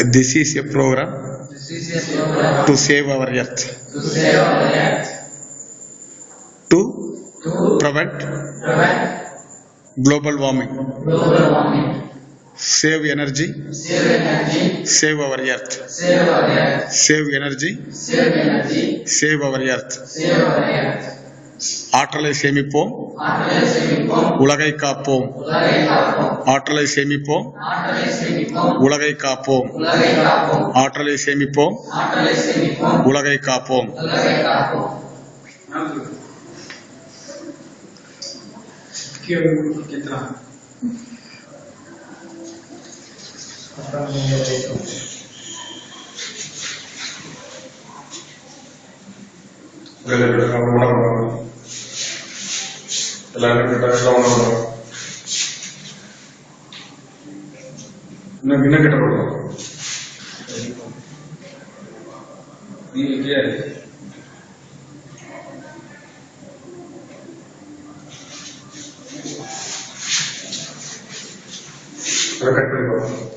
This is a program to save our earth, to prevent global warming, save energy, save our earth, save energy, save our earth. ஆற்றலை சேமிப்போம், உலகை காப்போம். ஆற்றலை சேமிப்போம், உலகை காப்போம். ஆற்றலை சேமிப்போம், உலகை காப்போம். கட் பண்ணி